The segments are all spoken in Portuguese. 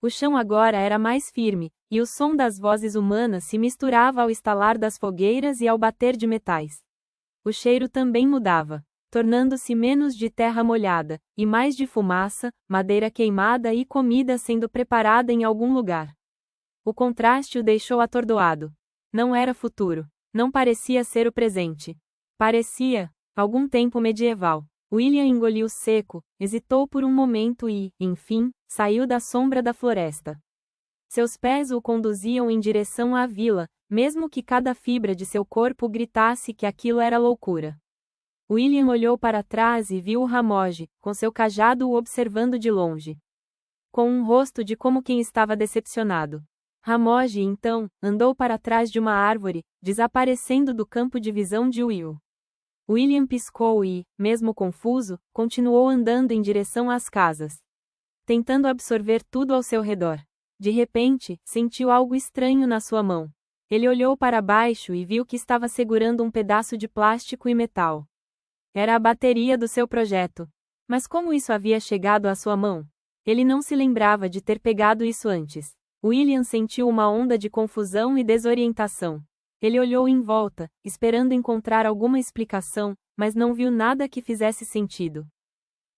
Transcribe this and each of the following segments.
O chão agora era mais firme, e o som das vozes humanas se misturava ao estalar das fogueiras e ao bater de metais. O cheiro também mudava, tornando-se menos de terra molhada, e mais de fumaça, madeira queimada e comida sendo preparada em algum lugar. O contraste o deixou atordoado. Não era futuro. Não parecia ser o presente. Parecia algum tempo medieval. William engoliu seco, hesitou por um momento e, enfim, saiu da sombra da floresta. Seus pés o conduziam em direção à vila, mesmo que cada fibra de seu corpo gritasse que aquilo era loucura. William olhou para trás e viu o Ramogi, com seu cajado o observando de longe. Com um rosto de como quem estava decepcionado. Ramogi, então, andou para trás de uma árvore, desaparecendo do campo de visão de Will. William piscou e, mesmo confuso, continuou andando em direção às casas, tentando absorver tudo ao seu redor. De repente, sentiu algo estranho na sua mão. Ele olhou para baixo e viu que estava segurando um pedaço de plástico e metal. Era a bateria do seu projeto. Mas como isso havia chegado à sua mão? Ele não se lembrava de ter pegado isso antes. William sentiu uma onda de confusão e desorientação. Ele olhou em volta, esperando encontrar alguma explicação, mas não viu nada que fizesse sentido.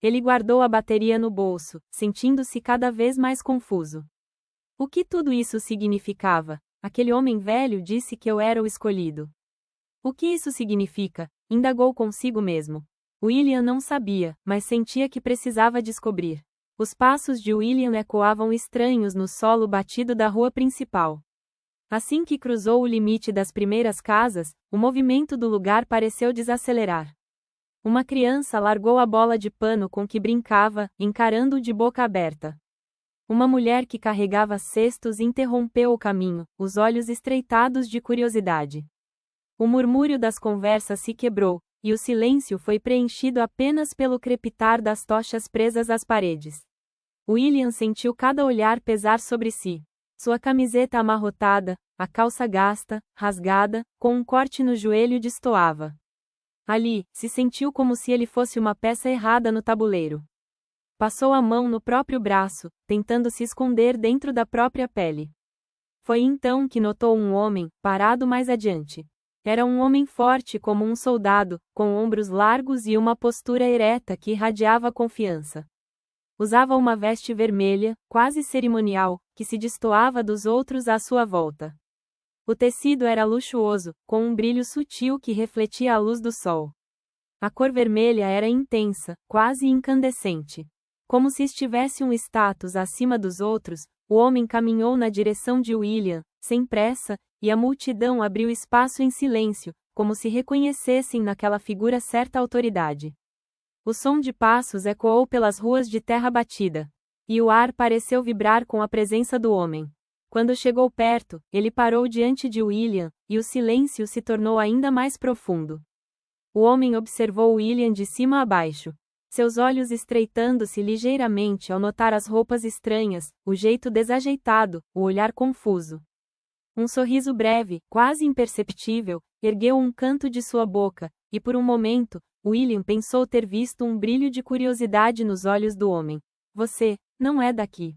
Ele guardou a bateria no bolso, sentindo-se cada vez mais confuso. O que tudo isso significava? Aquele homem velho disse que eu era o escolhido. O que isso significa? Indagou consigo mesmo. William não sabia, mas sentia que precisava descobrir. Os passos de William ecoavam estranhos no solo batido da rua principal. Assim que cruzou o limite das primeiras casas, o movimento do lugar pareceu desacelerar. Uma criança largou a bola de pano com que brincava, encarando-o de boca aberta. Uma mulher que carregava cestos interrompeu o caminho, os olhos estreitados de curiosidade. O murmúrio das conversas se quebrou, e o silêncio foi preenchido apenas pelo crepitar das tochas presas às paredes. William sentiu cada olhar pesar sobre si. Sua camiseta amarrotada, a calça gasta, rasgada, com um corte no joelho destoava. Ali, se sentiu como se ele fosse uma peça errada no tabuleiro. Passou a mão no próprio braço, tentando se esconder dentro da própria pele. Foi então que notou um homem, parado mais adiante. Era um homem forte como um soldado, com ombros largos e uma postura ereta que irradiava confiança. Usava uma veste vermelha, quase cerimonial, que se destoava dos outros à sua volta. O tecido era luxuoso, com um brilho sutil que refletia a luz do sol. A cor vermelha era intensa, quase incandescente. Como se estivesse um status acima dos outros, o homem caminhou na direção de William, sem pressa, e a multidão abriu espaço em silêncio, como se reconhecessem naquela figura certa autoridade. O som de passos ecoou pelas ruas de terra batida. E o ar pareceu vibrar com a presença do homem. Quando chegou perto, ele parou diante de William, e o silêncio se tornou ainda mais profundo. O homem observou William de cima a baixo. Seus olhos estreitando-se ligeiramente ao notar as roupas estranhas, o jeito desajeitado, o olhar confuso. Um sorriso breve, quase imperceptível, ergueu um canto de sua boca, e por um momento, William pensou ter visto um brilho de curiosidade nos olhos do homem. Você não é daqui.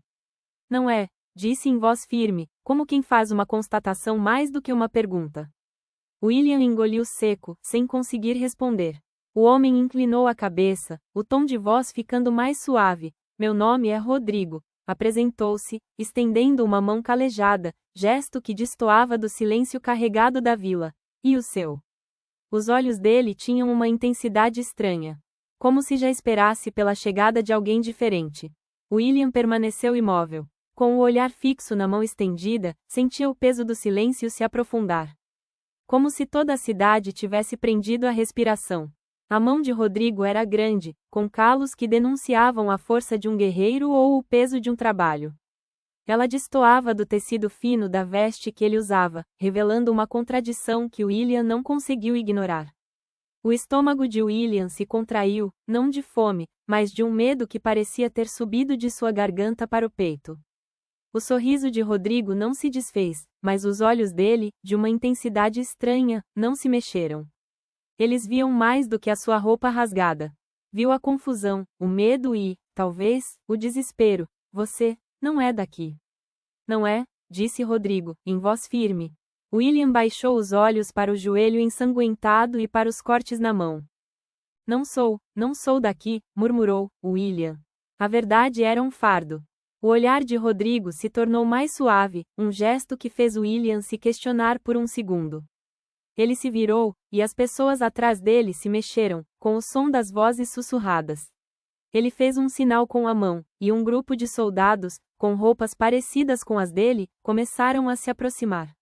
Não é, disse em voz firme, como quem faz uma constatação mais do que uma pergunta. William engoliu seco, sem conseguir responder. O homem inclinou a cabeça, o tom de voz ficando mais suave. Meu nome é Rodrigo. Apresentou-se, estendendo uma mão calejada, gesto que destoava do silêncio carregado da vila. E o seu? Os olhos dele tinham uma intensidade estranha. Como se já esperasse pela chegada de alguém diferente. William permaneceu imóvel. Com o olhar fixo na mão estendida, sentia o peso do silêncio se aprofundar. Como se toda a cidade tivesse prendido a respiração. A mão de Rodrigo era grande, com calos que denunciavam a força de um guerreiro ou o peso de um trabalho. Ela destoava do tecido fino da veste que ele usava, revelando uma contradição que William não conseguiu ignorar. O estômago de William se contraiu, não de fome, mas de um medo que parecia ter subido de sua garganta para o peito. O sorriso de Rodrigo não se desfez, mas os olhos dele, de uma intensidade estranha, não se mexeram. Eles viam mais do que a sua roupa rasgada. Viu a confusão, o medo e, talvez, o desespero. Você Não é daqui. Não é, disse Rodrigo, em voz firme. William baixou os olhos para o joelho ensanguentado e para os cortes na mão. Não sou daqui, murmurou William. A verdade era um fardo. O olhar de Rodrigo se tornou mais suave, um gesto que fez William se questionar por um segundo. Ele se virou, e as pessoas atrás dele se mexeram, com o som das vozes sussurradas. Ele fez um sinal com a mão, e um grupo de soldados, com roupas parecidas com as dele, começaram a se aproximar.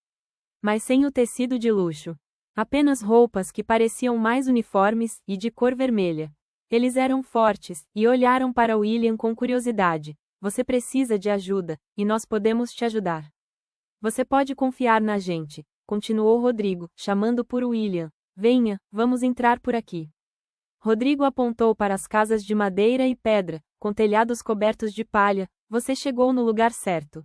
Mas sem o tecido de luxo. Apenas roupas que pareciam mais uniformes e de cor vermelha. Eles eram fortes, e olharam para William com curiosidade. Você precisa de ajuda, e nós podemos te ajudar. Você pode confiar na gente, continuou Rodrigo, chamando por William. Venha, vamos entrar por aqui. Rodrigo apontou para as casas de madeira e pedra, com telhados cobertos de palha. Você chegou no lugar certo.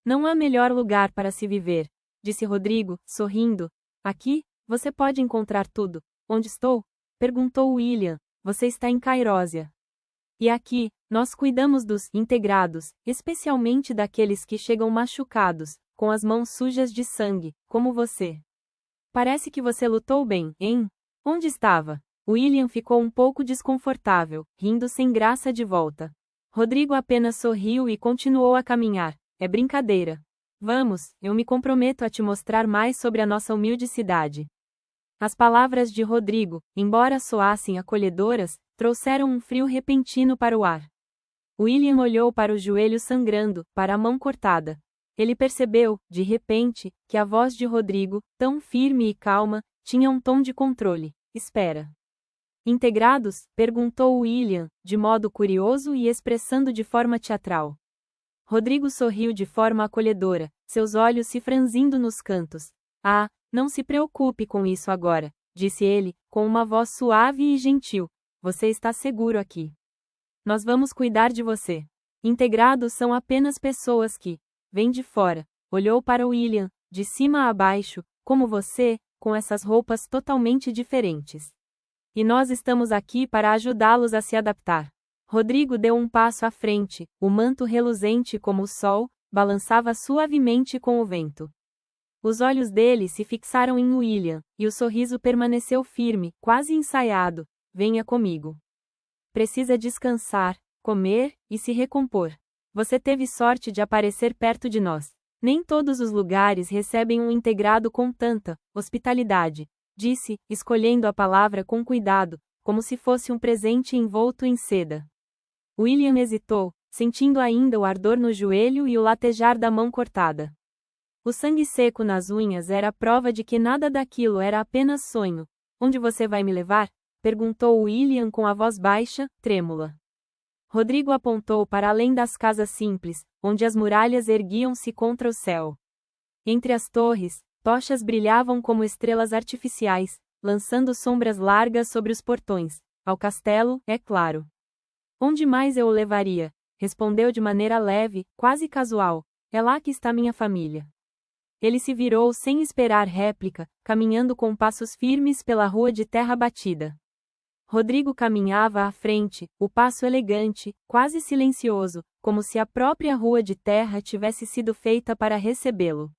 Não há melhor lugar para se viver, disse Rodrigo, sorrindo. Aqui, você pode encontrar tudo. Onde estou? Perguntou William. Você está em Cairósia. E aqui, nós cuidamos dos integrados, especialmente daqueles que chegam machucados, com as mãos sujas de sangue, como você. Parece que você lutou bem, hein? Onde estava? William ficou um pouco desconfortável, rindo sem graça de volta. Rodrigo apenas sorriu e continuou a caminhar. É brincadeira. Vamos, eu me comprometo a te mostrar mais sobre a nossa humilde cidade. As palavras de Rodrigo, embora soassem acolhedoras, trouxeram um frio repentino para o ar. William olhou para o joelho sangrando, para a mão cortada. Ele percebeu, de repente, que a voz de Rodrigo, tão firme e calma, tinha um tom de controle. Espera. Integrados? Perguntou William, de modo curioso e expressando de forma teatral. Rodrigo sorriu de forma acolhedora, seus olhos se franzindo nos cantos. Ah, não se preocupe com isso agora, disse ele, com uma voz suave e gentil. Você está seguro aqui. Nós vamos cuidar de você. Integrados são apenas pessoas que vêm de fora. Olhou para William, de cima a baixo, como você, com essas roupas totalmente diferentes. E nós estamos aqui para ajudá-los a se adaptar. Rodrigo deu um passo à frente, o manto reluzente como o sol, balançava suavemente com o vento. Os olhos dele se fixaram em William, e o sorriso permaneceu firme, quase ensaiado. Venha comigo. Precisa descansar, comer e se recompor. Você teve sorte de aparecer perto de nós. Nem todos os lugares recebem um integrado com tanta hospitalidade, disse, escolhendo a palavra com cuidado, como se fosse um presente envolto em seda. William hesitou, sentindo ainda o ardor no joelho e o latejar da mão cortada. O sangue seco nas unhas era a prova de que nada daquilo era apenas sonho. Onde você vai me levar? Perguntou William com a voz baixa, trêmula. Rodrigo apontou para além das casas simples, onde as muralhas erguiam-se contra o céu. Entre as torres, tochas brilhavam como estrelas artificiais, lançando sombras largas sobre os portões. Ao castelo, é claro. Onde mais eu o levaria? Respondeu de maneira leve, quase casual. É lá que está minha família. Ele se virou sem esperar réplica, caminhando com passos firmes pela rua de terra batida. Rodrigo caminhava à frente, o passo elegante, quase silencioso, como se a própria rua de terra tivesse sido feita para recebê-lo.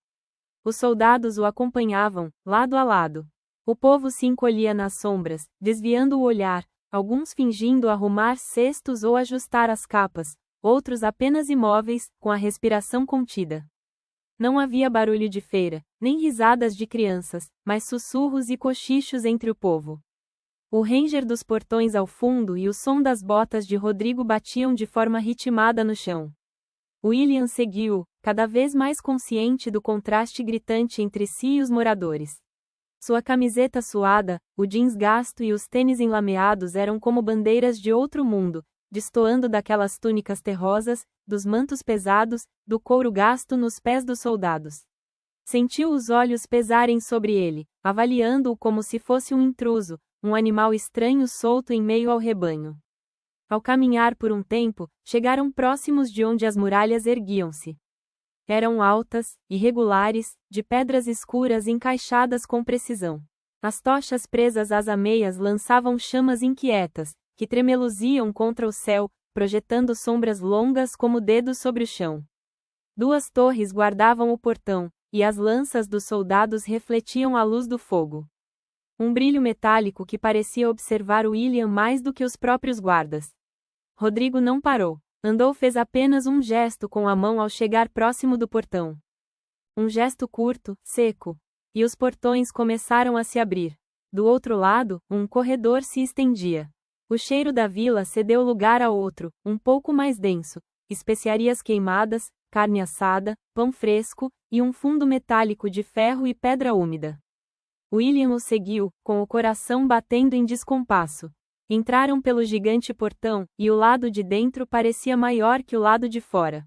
Os soldados o acompanhavam, lado a lado. O povo se encolhia nas sombras, desviando o olhar, alguns fingindo arrumar cestos ou ajustar as capas, outros apenas imóveis, com a respiração contida. Não havia barulho de feira, nem risadas de crianças, mas sussurros e cochichos entre o povo. O ranger dos portões ao fundo e o som das botas de Rodrigo batiam de forma ritmada no chão. William seguiu, cada vez mais consciente do contraste gritante entre si e os moradores. Sua camiseta suada, o jeans gasto e os tênis enlameados eram como bandeiras de outro mundo, destoando daquelas túnicas terrosas, dos mantos pesados, do couro gasto nos pés dos soldados. Sentiu os olhos pesarem sobre ele, avaliando-o como se fosse um intruso, um animal estranho solto em meio ao rebanho. Ao caminhar por um tempo, chegaram próximos de onde as muralhas erguiam-se. Eram altas, irregulares, de pedras escuras encaixadas com precisão. As tochas presas às ameias lançavam chamas inquietas, que tremeluziam contra o céu, projetando sombras longas como dedos sobre o chão. 2 torres guardavam o portão, e as lanças dos soldados refletiam a luz do fogo. Um brilho metálico que parecia observar William mais do que os próprios guardas. Rodrigo não parou. Fez apenas um gesto com a mão ao chegar próximo do portão. Um gesto curto, seco. E os portões começaram a se abrir. Do outro lado, um corredor se estendia. O cheiro da vila cedeu lugar a outro, um pouco mais denso. Especiarias queimadas, carne assada, pão fresco, e um fundo metálico de ferro e pedra úmida. William o seguiu, com o coração batendo em descompasso. Entraram pelo gigante portão, e o lado de dentro parecia maior que o lado de fora.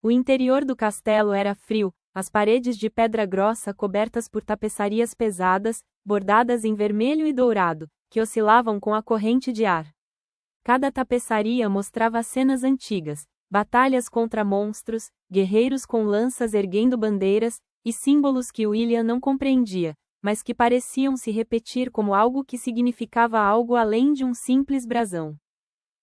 O interior do castelo era frio, as paredes de pedra grossa cobertas por tapeçarias pesadas, bordadas em vermelho e dourado, que oscilavam com a corrente de ar. Cada tapeçaria mostrava cenas antigas, batalhas contra monstros, guerreiros com lanças erguendo bandeiras, e símbolos que William não compreendia, mas que pareciam se repetir como algo que significava algo além de um simples brasão.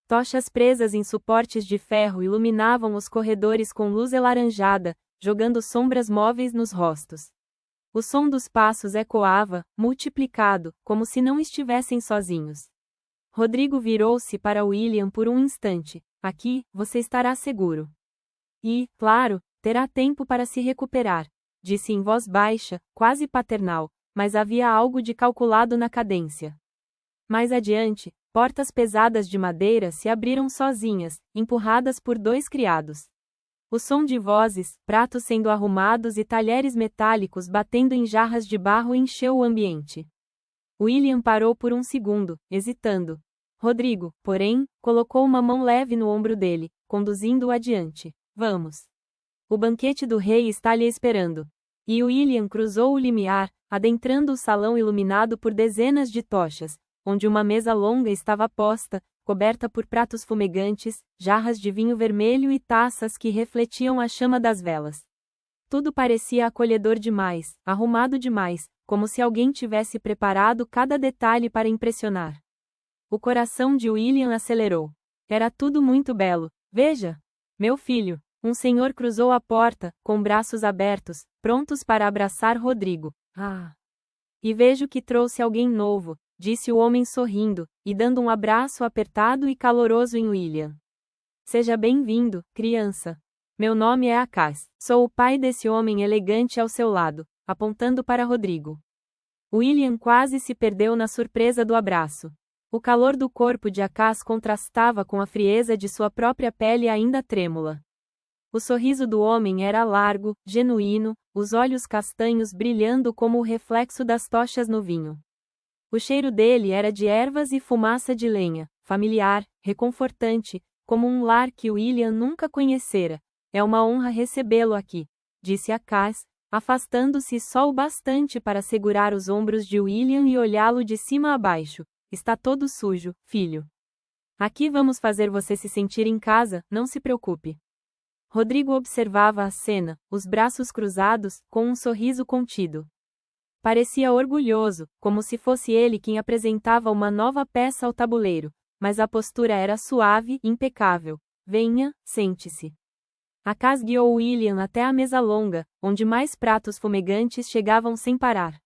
Tochas presas em suportes de ferro iluminavam os corredores com luz alaranjada, jogando sombras móveis nos rostos. O som dos passos ecoava, multiplicado, como se não estivessem sozinhos. Rodrigo virou-se para William por um instante. Aqui, você estará seguro. E, claro, terá tempo para se recuperar, disse em voz baixa, quase paternal, mas havia algo de calculado na cadência. Mais adiante, portas pesadas de madeira se abriram sozinhas, empurradas por 2 criados. O som de vozes, pratos sendo arrumados e talheres metálicos batendo em jarras de barro encheu o ambiente. William parou por um segundo, hesitando. Rodrigo, porém, colocou uma mão leve no ombro dele, conduzindo-o adiante. Vamos. O banquete do rei está lhe esperando. E William cruzou o limiar, adentrando o salão iluminado por dezenas de tochas, onde uma mesa longa estava posta, coberta por pratos fumegantes, jarras de vinho vermelho e taças que refletiam a chama das velas. Tudo parecia acolhedor demais, arrumado demais, como se alguém tivesse preparado cada detalhe para impressionar. O coração de William acelerou. Era tudo muito belo. Veja! Meu filho! Um senhor cruzou a porta, com braços abertos, prontos para abraçar Rodrigo. Ah! E vejo que trouxe alguém novo, disse o homem sorrindo, e dando um abraço apertado e caloroso em William. Seja bem-vindo, criança. Meu nome é Acaz. Sou o pai desse homem elegante ao seu lado, apontando para Rodrigo. William quase se perdeu na surpresa do abraço. O calor do corpo de Acaz contrastava com a frieza de sua própria pele ainda trêmula. O sorriso do homem era largo, genuíno, os olhos castanhos brilhando como o reflexo das tochas no vinho. O cheiro dele era de ervas e fumaça de lenha, familiar, reconfortante, como um lar que William nunca conhecera. É uma honra recebê-lo aqui, disse Acaz, afastando-se só o bastante para segurar os ombros de William e olhá-lo de cima a baixo. Está todo sujo, filho. Aqui vamos fazer você se sentir em casa, não se preocupe. Rodrigo observava a cena, os braços cruzados, com um sorriso contido. Parecia orgulhoso, como se fosse ele quem apresentava uma nova peça ao tabuleiro, mas a postura era suave, impecável. Venha, sente-se. Acaz guiou William até a mesa longa, onde mais pratos fumegantes chegavam sem parar.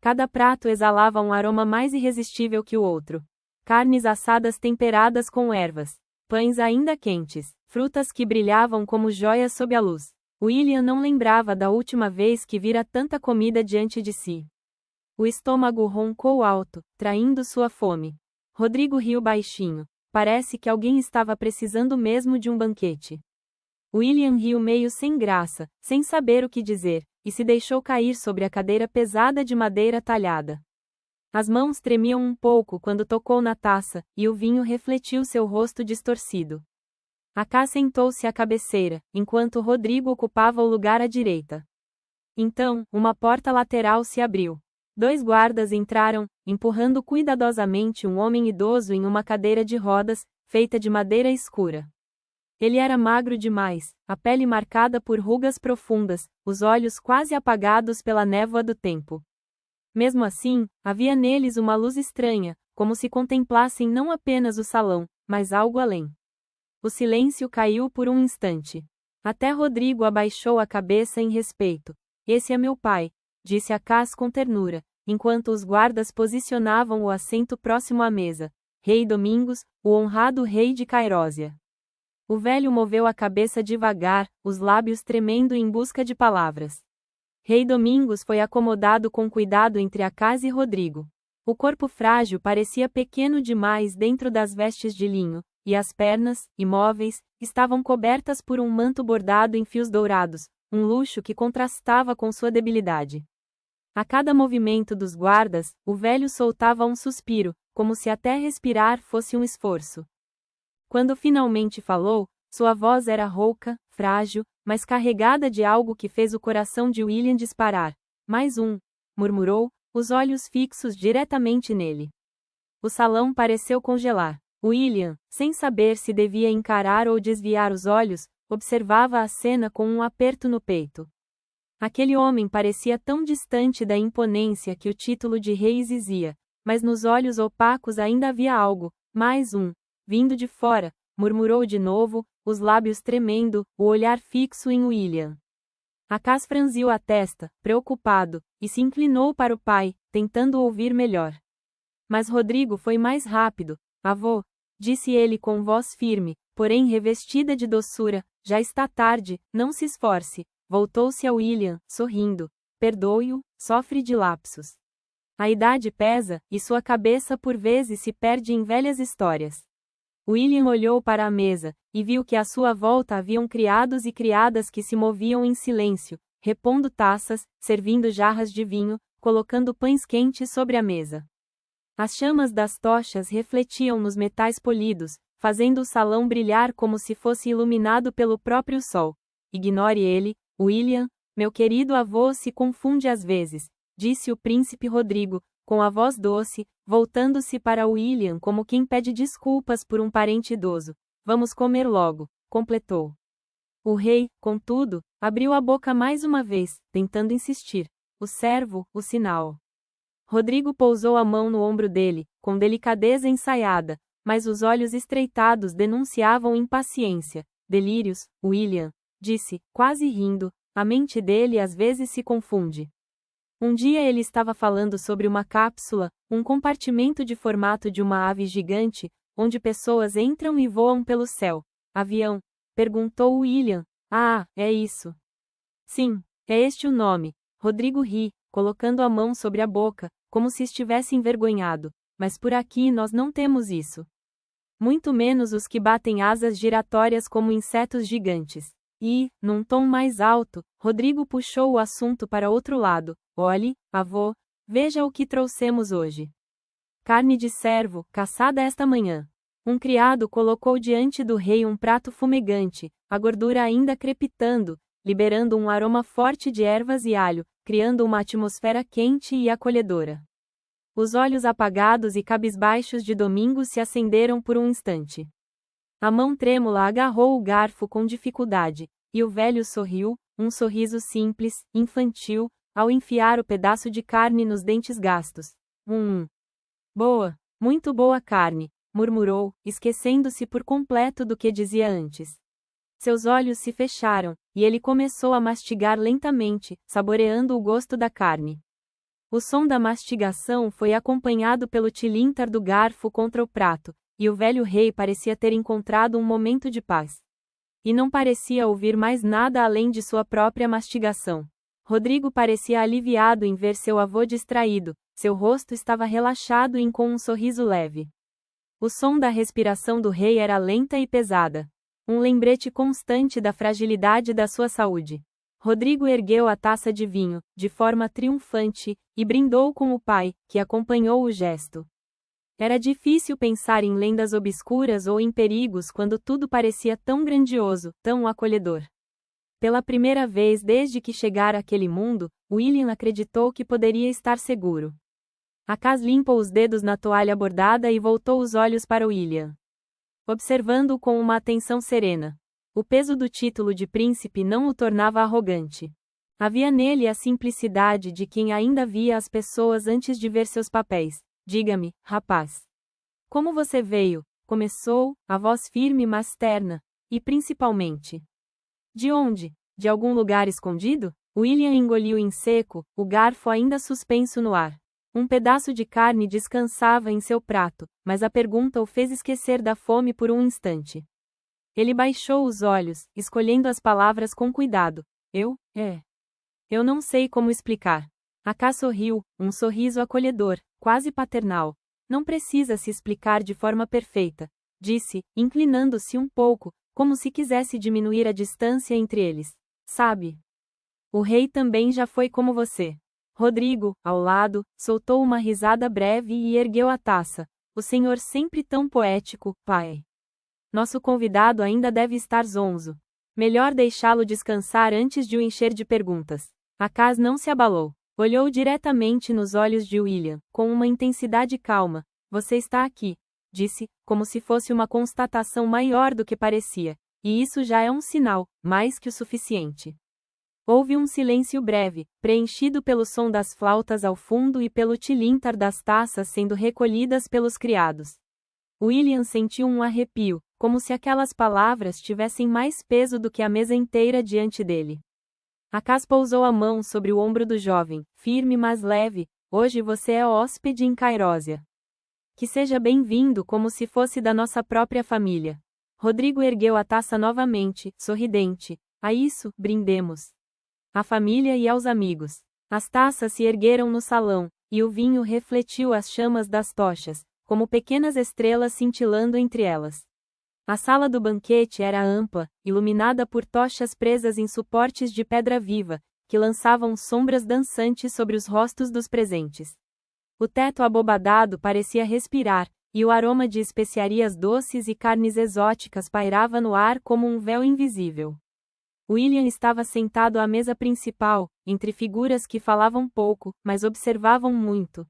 Cada prato exalava um aroma mais irresistível que o outro. Carnes assadas temperadas com ervas, pães ainda quentes, frutas que brilhavam como joias sob a luz. William não lembrava da última vez que vira tanta comida diante de si. O estômago roncou alto, traindo sua fome. Rodrigo riu baixinho. Parece que alguém estava precisando mesmo de um banquete. William riu meio sem graça, sem saber o que dizer, e se deixou cair sobre a cadeira pesada de madeira talhada. As mãos tremiam um pouco quando tocou na taça, e o vinho refletiu seu rosto distorcido. Acaz sentou-se à cabeceira, enquanto Rodrigo ocupava o lugar à direita. Então, uma porta lateral se abriu. 2 guardas entraram, empurrando cuidadosamente um homem idoso em uma cadeira de rodas, feita de madeira escura. Ele era magro demais, a pele marcada por rugas profundas, os olhos quase apagados pela névoa do tempo. Mesmo assim, havia neles uma luz estranha, como se contemplassem não apenas o salão, mas algo além. O silêncio caiu por um instante. Até Rodrigo abaixou a cabeça em respeito. Esse é meu pai, disse Acaz com ternura, enquanto os guardas posicionavam o assento próximo à mesa. Rei Domingos, o honrado rei de Cairósia. O velho moveu a cabeça devagar, os lábios tremendo em busca de palavras. Rei Domingos foi acomodado com cuidado entre Acaz e Rodrigo. O corpo frágil parecia pequeno demais dentro das vestes de linho, e as pernas, imóveis, estavam cobertas por um manto bordado em fios dourados, um luxo que contrastava com sua debilidade. A cada movimento dos guardas, o velho soltava um suspiro, como se até respirar fosse um esforço. Quando finalmente falou, sua voz era rouca, frágil, mas carregada de algo que fez o coração de William disparar. Mais um, murmurou, os olhos fixos diretamente nele. O salão pareceu congelar. William, sem saber se devia encarar ou desviar os olhos, observava a cena com um aperto no peito. Aquele homem parecia tão distante da imponência que o título de rei exizia, mas nos olhos opacos ainda havia algo. Mais um, vindo de fora, murmurou de novo, os lábios tremendo, o olhar fixo em William. Acaz franziu a testa, preocupado, e se inclinou para o pai, tentando ouvir melhor. Mas Rodrigo foi mais rápido. Avô, disse ele com voz firme, porém revestida de doçura, já está tarde, não se esforce. Voltou-se a William, sorrindo. Perdoe-o, sofre de lapsos. A idade pesa, e sua cabeça por vezes se perde em velhas histórias. William olhou para a mesa, e viu que à sua volta haviam criados e criadas que se moviam em silêncio, repondo taças, servindo jarras de vinho, colocando pães quentes sobre a mesa. As chamas das tochas refletiam nos metais polidos, fazendo o salão brilhar como se fosse iluminado pelo próprio sol. Ignore ele, William, meu querido avô se confunde às vezes, disse o príncipe Rodrigo, com a voz doce, voltando-se para William como quem pede desculpas por um parente idoso. Vamos comer logo, completou. O rei, contudo, abriu a boca mais uma vez, tentando insistir. O servo, o sinal. Rodrigo pousou a mão no ombro dele, com delicadeza ensaiada, mas os olhos estreitados denunciavam impaciência. Delírios, William, disse, quase rindo, a mente dele às vezes se confunde. Um dia ele estava falando sobre uma cápsula, um compartimento de formato de uma ave gigante, onde pessoas entram e voam pelo céu. Avião? Perguntou William. Ah, é isso. Sim, é este o nome. Rodrigo ri, colocando a mão sobre a boca, como se estivesse envergonhado. Mas por aqui nós não temos isso. Muito menos os que batem asas giratórias como insetos gigantes. E, num tom mais alto, Rodrigo puxou o assunto para outro lado. Olhe, avô, veja o que trouxemos hoje. Carne de cervo, caçada esta manhã. Um criado colocou diante do rei um prato fumegante, a gordura ainda crepitando, liberando um aroma forte de ervas e alho, criando uma atmosfera quente e acolhedora. Os olhos apagados e cabisbaixos de Domingos se acenderam por um instante. A mão trêmula agarrou o garfo com dificuldade, e o velho sorriu, um sorriso simples, infantil, ao enfiar o pedaço de carne nos dentes gastos. Boa, muito boa carne, murmurou, esquecendo-se por completo do que dizia antes. Seus olhos se fecharam, e ele começou a mastigar lentamente, saboreando o gosto da carne. O som da mastigação foi acompanhado pelo tilintar do garfo contra o prato, e o velho rei parecia ter encontrado um momento de paz. E não parecia ouvir mais nada além de sua própria mastigação. Rodrigo parecia aliviado em ver seu avô distraído, seu rosto estava relaxado e com um sorriso leve. O som da respiração do rei era lenta e pesada. Um lembrete constante da fragilidade da sua saúde. Rodrigo ergueu a taça de vinho, de forma triunfante, e brindou com o pai, que acompanhou o gesto. Era difícil pensar em lendas obscuras ou em perigos quando tudo parecia tão grandioso, tão acolhedor. Pela primeira vez desde que chegara àquele mundo, William acreditou que poderia estar seguro. Acaz limpou os dedos na toalha bordada e voltou os olhos para William, observando-o com uma atenção serena. O peso do título de príncipe não o tornava arrogante. Havia nele a simplicidade de quem ainda via as pessoas antes de ver seus papéis. Diga-me, rapaz. Como você veio? começou, a voz firme mas terna. E principalmente. De onde? De algum lugar escondido? William engoliu em seco, o garfo ainda suspenso no ar. Um pedaço de carne descansava em seu prato, mas a pergunta o fez esquecer da fome por um instante. Ele baixou os olhos, escolhendo as palavras com cuidado. Eu não sei como explicar. Acá sorriu, um sorriso acolhedor, quase paternal. Não precisa se explicar de forma perfeita, disse, inclinando-se um pouco, como se quisesse diminuir a distância entre eles. Sabe? O rei também já foi como você. Rodrigo, ao lado, soltou uma risada breve e ergueu a taça. O senhor sempre tão poético, pai. Nosso convidado ainda deve estar zonzo. Melhor deixá-lo descansar antes de o encher de perguntas. Acas não se abalou. Olhou diretamente nos olhos de William, com uma intensidade calma. Você está aqui, disse, como se fosse uma constatação maior do que parecia. E isso já é um sinal, mais que o suficiente. Houve um silêncio breve, preenchido pelo som das flautas ao fundo e pelo tilintar das taças sendo recolhidas pelos criados. William sentiu um arrepio, como se aquelas palavras tivessem mais peso do que a mesa inteira diante dele. Acas pousou a mão sobre o ombro do jovem, firme mas leve. Hoje você é hóspede em Cairósia. Que seja bem-vindo como se fosse da nossa própria família. Rodrigo ergueu a taça novamente, sorridente. A isso, brindemos. À família e aos amigos. As taças se ergueram no salão, e o vinho refletiu as chamas das tochas, como pequenas estrelas cintilando entre elas. A sala do banquete era ampla, iluminada por tochas presas em suportes de pedra viva, que lançavam sombras dançantes sobre os rostos dos presentes. O teto abobadado parecia respirar, e o aroma de especiarias doces e carnes exóticas pairava no ar como um véu invisível. William estava sentado à mesa principal, entre figuras que falavam pouco, mas observavam muito.